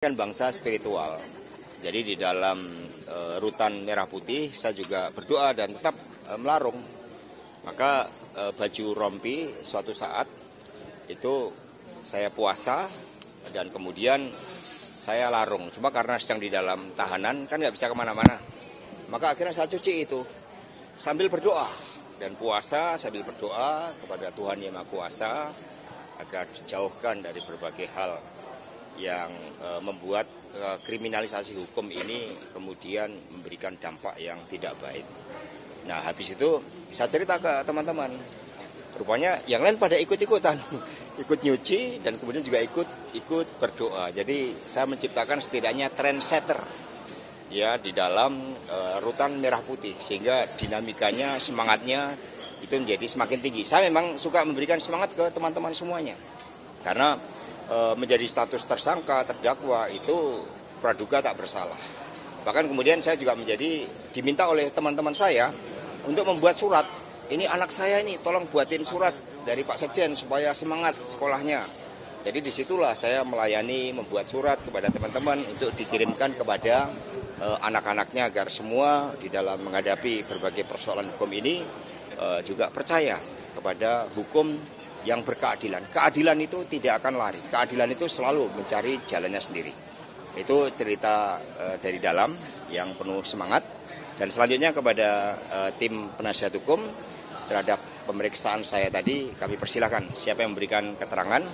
Kan bangsa spiritual. Jadi di dalam rutan merah putih saya juga berdoa dan tetap melarung. Maka baju rompi suatu saat itu saya puasa dan kemudian saya larung. Cuma karena sedang di dalam tahanan kan nggak bisa kemana-mana. Maka akhirnya saya cuci itu sambil berdoa dan puasa sambil berdoa kepada Tuhan Yang Maha Kuasa agar dijauhkan dari berbagai hal yang membuat kriminalisasi hukum ini kemudian memberikan dampak yang tidak baik. Nah, habis itu saya cerita ke teman-teman. Rupanya yang lain pada ikut-ikutan, ikut nyuci dan kemudian juga ikut berdoa. Jadi saya menciptakan setidaknya trendsetter ya di dalam rutan merah putih sehingga dinamikanya, semangatnya itu menjadi semakin tinggi. Saya memang suka memberikan semangat ke teman-teman semuanya. Karena menjadi status tersangka, terdakwa itu praduga tak bersalah. Bahkan kemudian saya juga diminta oleh teman-teman saya untuk membuat surat. Ini anak saya ini, tolong buatin surat dari Pak Sekjen supaya semangat sekolahnya. Jadi disitulah saya melayani, membuat surat kepada teman-teman untuk dikirimkan kepada anak-anaknya agar semua di dalam menghadapi berbagai persoalan hukum ini juga percaya kepada hukum yang berkeadilan. Keadilan itu tidak akan lari. Keadilan itu selalu mencari jalannya sendiri. Itu cerita dari dalam yang penuh semangat. Dan selanjutnya kepada tim penasihat hukum terhadap pemeriksaan saya tadi, kami persilakan siapa yang memberikan keterangan.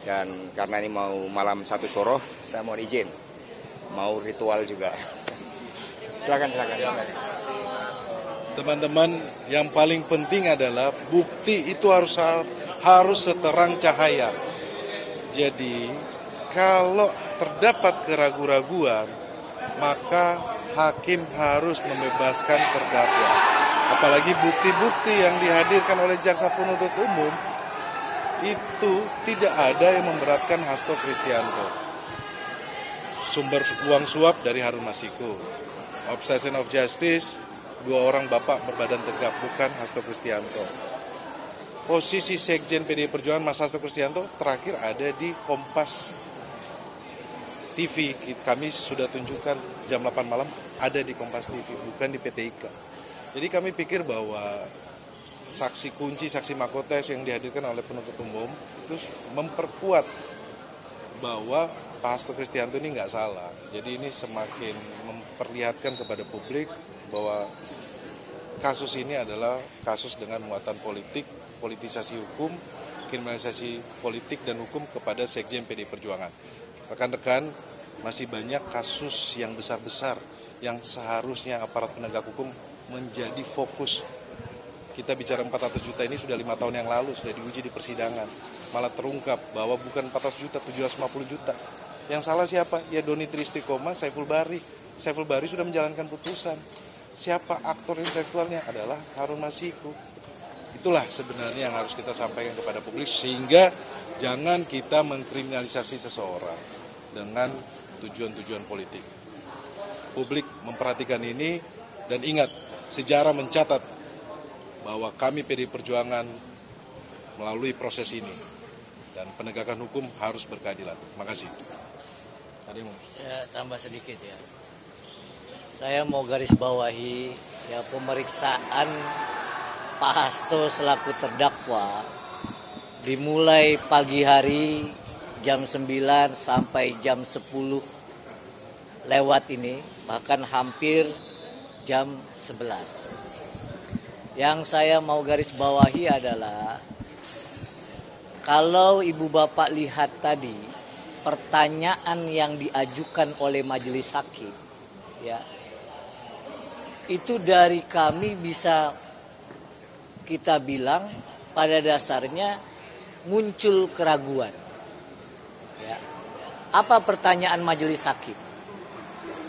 Dan karena ini mau malam satu syuroh, saya mohon izin. Mau ritual juga. Silakan. Teman-teman, yang paling penting adalah bukti itu harus seterang cahaya. Jadi, kalau terdapat keraguan-raguan, maka hakim harus membebaskan terdakwa. Apalagi bukti-bukti yang dihadirkan oleh jaksa penuntut umum, itu tidak ada yang memberatkan Hasto Kristianto. Sumber uang suap dari Harun Masiku. Obsession of justice, 2 orang bapak berbadan tegap, bukan Hasto Kristianto. Posisi Sekjen PDI Perjuangan Mas Hasto Kristianto terakhir ada di Kompas TV. Kami sudah tunjukkan jam 8 malam ada di Kompas TV, bukan di PT IKA. Jadi kami pikir bahwa saksi kunci, saksi mahkota yang dihadirkan oleh penuntut umum itu memperkuat bahwa Pak Hasto Kristianto ini nggak salah. Jadi ini semakin memperlihatkan kepada publik bahwa kasus ini adalah kasus dengan muatan politik, politisasi hukum, kriminalisasi politik dan hukum kepada Sekjen PDI Perjuangan. Rekan-rekan, masih banyak kasus yang besar-besar yang seharusnya aparat penegak hukum menjadi fokus. Kita bicara 400 juta ini sudah 5 tahun yang lalu, sudah diuji di persidangan. Malah terungkap bahwa bukan 400 juta, 750 juta. Yang salah siapa? Ya Doni Tristikoma, Saiful Bahri. Saiful Bahri sudah menjalankan putusan. Siapa aktor intelektualnya? Adalah Harun Masiku. Itulah sebenarnya yang harus kita sampaikan kepada publik, sehingga jangan kita mengkriminalisasi seseorang dengan tujuan-tujuan politik. Publik memperhatikan ini dan ingat, sejarah mencatat bahwa kami PDI Perjuangan melalui proses ini dan penegakan hukum harus berkeadilan. Terima kasih. Saya tambah sedikit ya. Saya mau garis bawahi ya pemeriksaan Pak Hasto selaku terdakwa dimulai pagi hari jam 9 sampai jam 10 lewat ini, bahkan hampir jam 11. Yang saya mau garis bawahi adalah kalau ibu bapak lihat tadi pertanyaan yang diajukan oleh majelis hakim ya, itu dari kami bisa kita bilang pada dasarnya muncul keraguan ya. Apa pertanyaan majelis hakim?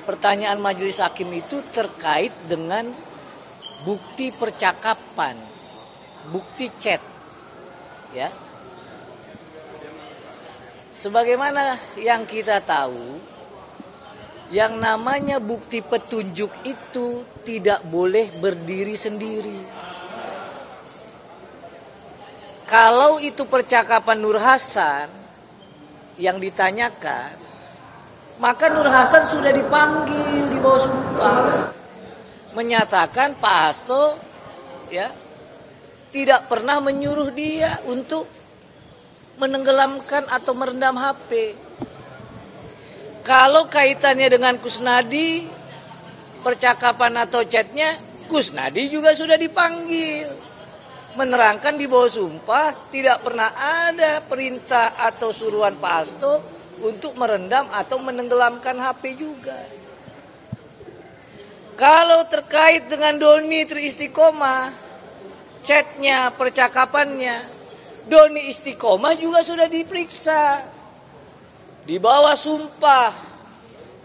Pertanyaan majelis hakim itu terkait dengan bukti percakapan, bukti chat ya. Sebagaimana yang kita tahu, yang namanya bukti petunjuk itu tidak boleh berdiri sendiri. Kalau itu percakapan Nur Hasan yang ditanyakan, Maka Nur Hasan sudah dipanggil di bawah sumpah, menyatakan Pak Hasto ya tidak pernah menyuruh dia untuk menenggelamkan atau merendam HP. Kalau kaitannya dengan Kusnadi, percakapan atau chatnya, Kusnadi juga sudah dipanggil, menerangkan di bawah sumpah tidak pernah ada perintah atau suruhan Pak Hasto untuk merendam atau menenggelamkan HP juga. Kalau terkait dengan Doni Triistiqomah, chatnya, percakapannya, Doni Istiqomah juga sudah diperiksa di bawah sumpah,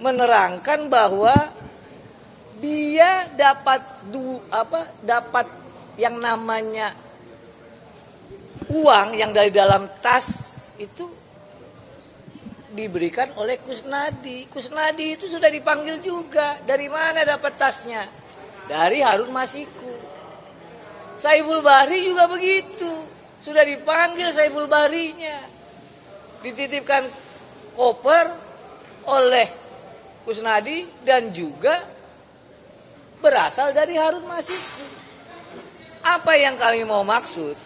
menerangkan bahwa dia dapat yang namanya uang yang dari dalam tas itu diberikan oleh Kusnadi. Kusnadi itu sudah dipanggil juga. Dari mana dapat tasnya? Dari Harun Masiku. Saiful Bahri juga begitu. Sudah dipanggil Saiful Bahrinya. Dititipkan koper oleh Kusnadi dan juga berasal dari Harun Masiku. Apa yang kami mau maksud?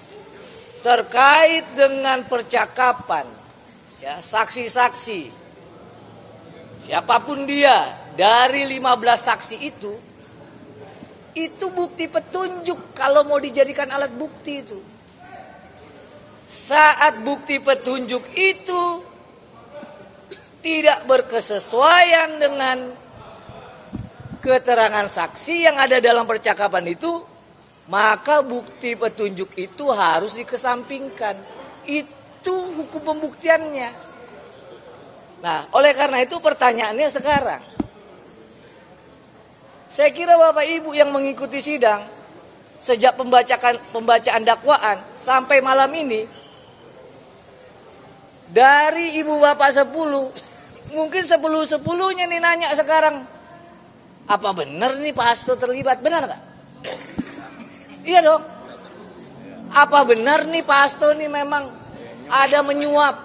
Terkait dengan percakapan, ya, saksi-saksi, siapapun dia, dari 15 saksi itu bukti petunjuk kalau mau dijadikan alat bukti itu. Saat bukti petunjuk itu tidak berkesesuaian dengan keterangan saksi yang ada dalam percakapan itu, maka bukti petunjuk itu harus dikesampingkan. Itu hukum pembuktiannya. Nah, oleh karena itu pertanyaannya sekarang, saya kira Bapak Ibu yang mengikuti sidang sejak pembacaan dakwaan sampai malam ini, dari Ibu Bapak 10, mungkin 10-10-nya nih nanya sekarang, apa benar nih Pak Hasto terlibat? Benar nggak? Iya dong. Apa benar nih Pak Hasto nih memang ada menyuap?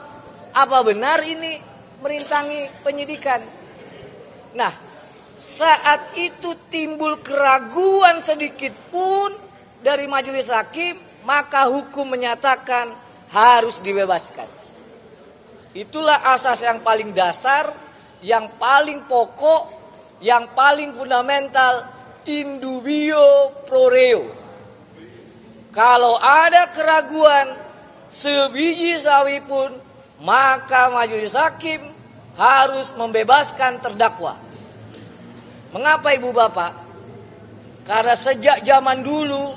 Apa benar ini merintangi penyidikan? Nah, saat itu timbul keraguan sedikit pun dari majelis hakim, maka hukum menyatakan harus dibebaskan. Itulah asas yang paling dasar, yang paling pokok, yang paling fundamental, in dubio pro reo. Kalau ada keraguan sebiji sawi pun, maka majelis hakim harus membebaskan terdakwa. Mengapa Ibu Bapak? Karena sejak zaman dulu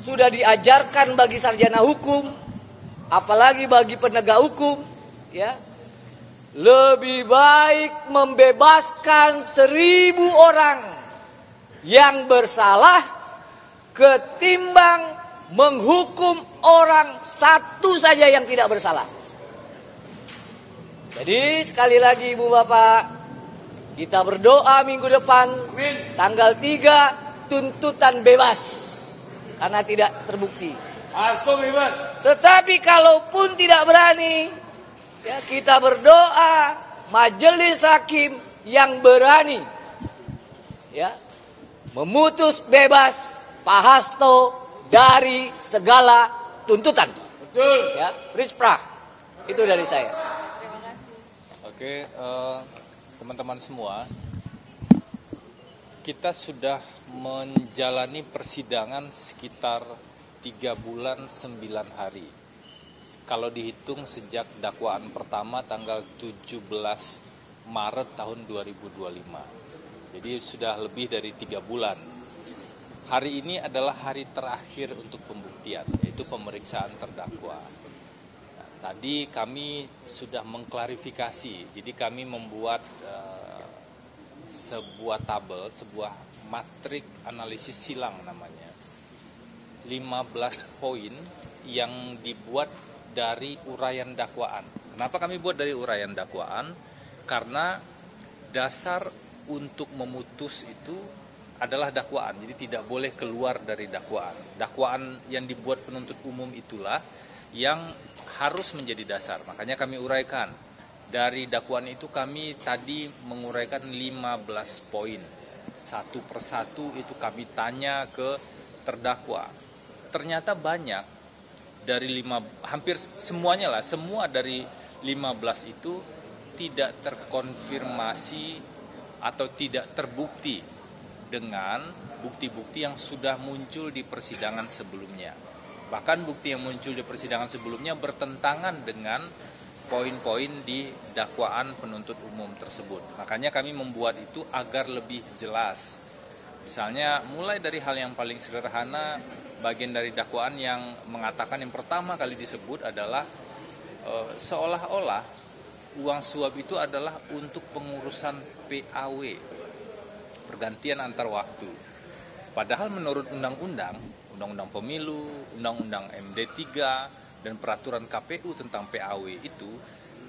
sudah diajarkan bagi sarjana hukum, apalagi bagi penegak hukum, ya, lebih baik membebaskan 1000 orang yang bersalah ketimbang menghukum orang satu saja yang tidak bersalah. Jadi sekali lagi Ibu Bapak, kita berdoa minggu depan, amin, tanggal 3 tuntutan bebas karena tidak terbukti. Hasto bebas. Tetapi kalaupun tidak berani, ya, kita berdoa majelis hakim yang berani, ya, memutus bebas Pak Hasto dari segala tuntutan. Betul. Ya, Frisprah. Itu dari saya. Terima kasih. Oke, teman-teman semua, kita sudah menjalani persidangan sekitar 3 bulan 9 hari. Kalau dihitung sejak dakwaan pertama tanggal 17 Maret tahun 2025. Jadi sudah lebih dari 3 bulan. Hari ini adalah hari terakhir untuk pembuktian, yaitu pemeriksaan terdakwa. Nah, tadi kami sudah mengklarifikasi, jadi kami membuat sebuah tabel, sebuah matrik analisis silang namanya. 15 poin yang dibuat dari uraian dakwaan. Kenapa kami buat dari uraian dakwaan? Karena dasar untuk memutus itu adalah dakwaan, jadi tidak boleh keluar dari dakwaan. Dakwaan yang dibuat penuntut umum itulah yang harus menjadi dasar. Makanya kami uraikan Dari dakwaan itu kami tadi menguraikan 15 poin. Satu persatu itu kami tanya ke terdakwa. Ternyata banyak dari hampir semuanya lah, semua dari 15 itu tidak terkonfirmasi atau tidak terbukti dengan bukti-bukti yang sudah muncul di persidangan sebelumnya. Bahkan bukti yang muncul di persidangan sebelumnya bertentangan dengan poin-poin di dakwaan penuntut umum tersebut. Makanya kami membuat itu agar lebih jelas. Misalnya mulai dari hal yang paling sederhana, bagian dari dakwaan yang mengatakan yang pertama kali disebut adalah seolah-olah uang suap itu adalah untuk pengurusan PAW, pergantian antar waktu. Padahal menurut undang-undang pemilu, undang-undang MD3, dan peraturan KPU tentang PAW itu,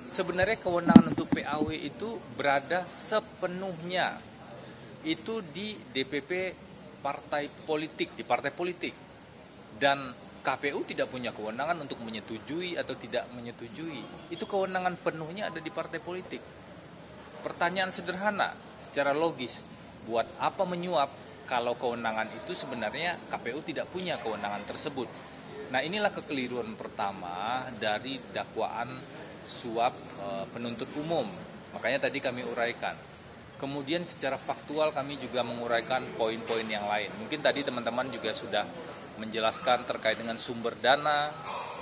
sebenarnya kewenangan untuk PAW itu berada sepenuhnya itu di DPP partai politik, di partai politik. Dan KPU tidak punya kewenangan untuk menyetujui atau tidak menyetujui. Itu kewenangan penuhnya ada di partai politik. Pertanyaan sederhana, secara logis, buat apa menyuap kalau kewenangan itu sebenarnya KPU tidak punya kewenangan tersebut. Nah, inilah kekeliruan pertama dari dakwaan suap penuntut umum. Makanya tadi kami uraikan. Kemudian secara faktual kami juga menguraikan poin-poin yang lain. Mungkin tadi teman-teman juga sudah menjelaskan terkait dengan sumber dana.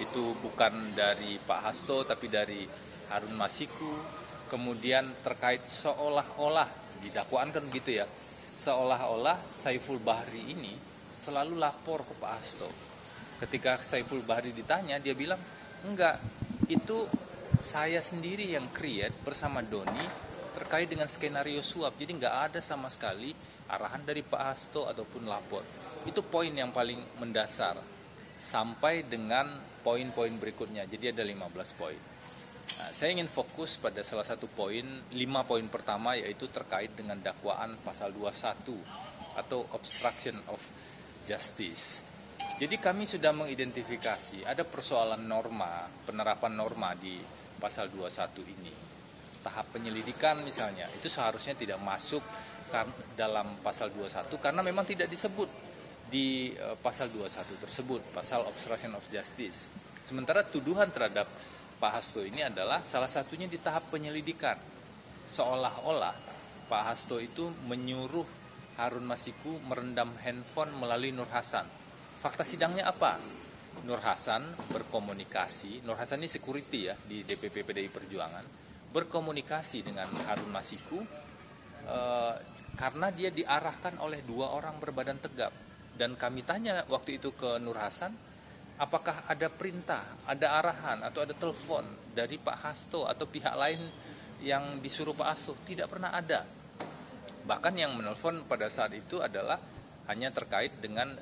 Itu bukan dari Pak Hasto tapi dari Harun Masiku. Kemudian terkait seolah-olah, di dakwaan kan begitu ya, seolah-olah Saiful Bahri ini selalu lapor ke Pak Hasto. Ketika Saiful Bahri ditanya, dia bilang, enggak, itu saya sendiri yang create bersama Doni terkait dengan skenario suap. Jadi enggak ada sama sekali arahan dari Pak Hasto ataupun lapor. Itu poin yang paling mendasar. Sampai dengan poin-poin berikutnya. Jadi ada 15 poin. Nah, saya ingin fokus pada salah satu poin, 5 poin pertama, yaitu terkait dengan dakwaan pasal 21 atau obstruction of justice. Jadi kami sudah mengidentifikasi ada persoalan norma, penerapan norma di pasal 21 ini. Tahap penyelidikan misalnya, itu seharusnya tidak masuk dalam pasal 21 karena memang tidak disebut di pasal 21 tersebut, pasal obstruction of justice. Sementara tuduhan terhadap Pak Hasto ini adalah salah satunya di tahap penyelidikan. Seolah-olah Pak Hasto itu menyuruh Harun Masiku merendam handphone melalui Nur Hasan. Fakta sidangnya apa? Nur Hasan berkomunikasi, Nur Hasan ini security ya di DPP PDI Perjuangan, berkomunikasi dengan Harun Masiku karena dia diarahkan oleh 2 orang berbadan tegap. Dan kami tanya waktu itu ke Nur Hasan, apakah ada perintah, ada arahan, atau ada telepon dari Pak Hasto atau pihak lain yang disuruh Pak Hasto? Tidak pernah ada. Bahkan yang menelpon pada saat itu adalah hanya terkait dengan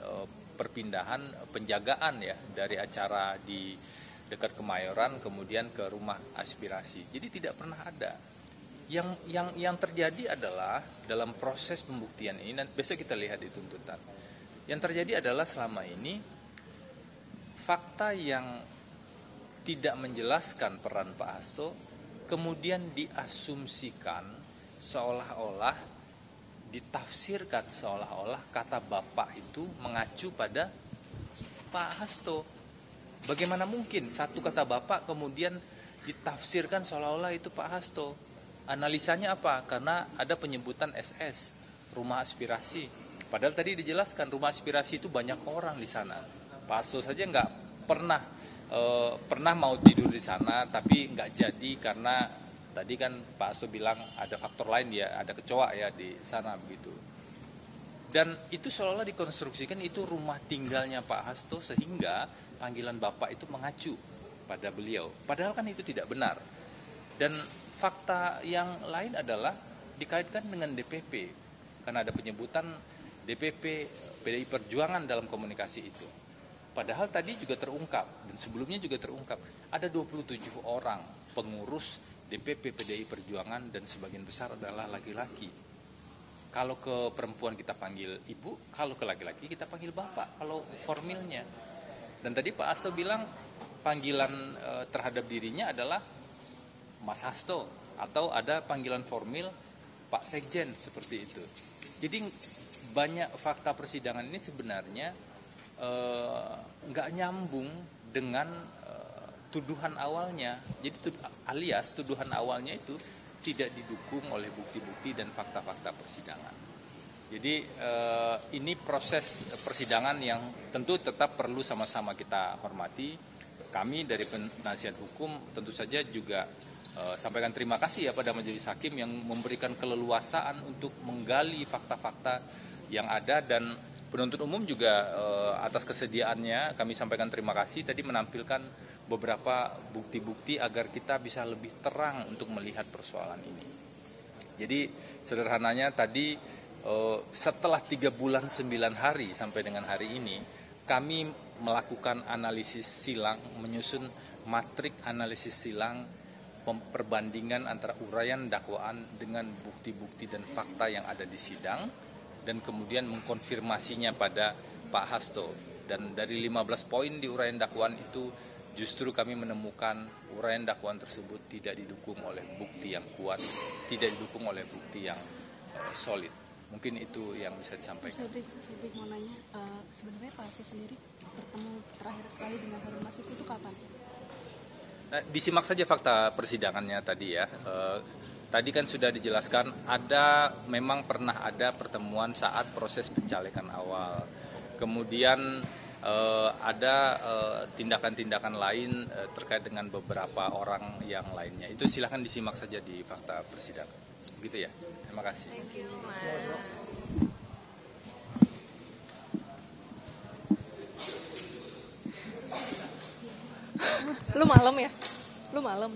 perpindahan penjagaan ya dari acara di dekat Kemayoran kemudian ke rumah aspirasi. Jadi tidak pernah ada. Yang terjadi adalah dalam proses pembuktian ini, dan besok kita lihat di tuntutan. Yang terjadi adalah selama ini fakta yang tidak menjelaskan peran Pak Hasto kemudian diasumsikan seolah-olah, ditafsirkan seolah-olah kata Bapak itu mengacu pada Pak Hasto. Bagaimana mungkin satu kata Bapak kemudian ditafsirkan seolah-olah itu Pak Hasto? Analisanya apa? Karena ada penyebutan SS, rumah aspirasi. Padahal tadi dijelaskan rumah aspirasi itu banyak orang di sana. Pak Hasto saja nggak pernah mau tidur di sana, tapi nggak jadi karena tadi kan Pak Hasto bilang ada faktor lain, ya ada kecoa ya di sana begitu. Dan itu seolah-olah dikonstruksikan itu rumah tinggalnya Pak Hasto sehingga panggilan Bapak itu mengacu pada beliau. Padahal kan itu tidak benar. Dan fakta yang lain adalah dikaitkan dengan DPP. Karena ada penyebutan DPP PDI Perjuangan dalam komunikasi itu. Padahal tadi juga terungkap dan sebelumnya juga terungkap ada 27 orang pengurus DPP PDI Perjuangan dan sebagian besar adalah laki-laki. Kalau ke perempuan kita panggil ibu, kalau ke laki-laki kita panggil bapak, kalau formilnya. Dan tadi Pak Hasto bilang panggilan terhadap dirinya adalah Mas Hasto, atau ada panggilan formil Pak Sekjen, seperti itu. Jadi banyak fakta persidangan ini sebenarnya nggak nyambung dengan tuduhan awalnya. Jadi alias tuduhan awalnya itu tidak didukung oleh bukti-bukti dan fakta-fakta persidangan. Jadi ini proses persidangan yang tentu tetap perlu sama-sama kita hormati. Kami dari penasihat hukum tentu saja juga sampaikan terima kasih ya pada majelis hakim yang memberikan keleluasaan untuk menggali fakta-fakta yang ada, dan penuntut umum juga atas kesediaannya kami sampaikan terima kasih tadi menampilkan beberapa bukti-bukti agar kita bisa lebih terang untuk melihat persoalan ini. Jadi sederhananya tadi setelah 3 bulan 9 hari sampai dengan hari ini kami melakukan analisis silang, menyusun matrik analisis silang, perbandingan antara uraian dakwaan dengan bukti-bukti dan fakta yang ada di sidang, dan kemudian mengkonfirmasinya pada Pak Hasto. Dan dari 15 poin di uraian dakwaan itu justru kami menemukan uraian dakwaan tersebut tidak didukung oleh bukti yang kuat, tidak didukung oleh bukti yang solid. Mungkin itu yang bisa disampaikan. Saya mau nanya, sebenarnya Pak Hasto sendiri bertemu terakhir kali dengan Harun Masiku itu kapan? Disimak saja fakta persidangannya tadi ya. Tadi kan sudah dijelaskan memang pernah ada pertemuan saat proses pencalekan awal. Kemudian ada tindakan-tindakan lain terkait dengan beberapa orang yang lainnya. Itu silahkan disimak saja di fakta persidangan. Begitu ya. Terima kasih. Thank you, Mas. Lu malam ya? Lu malam.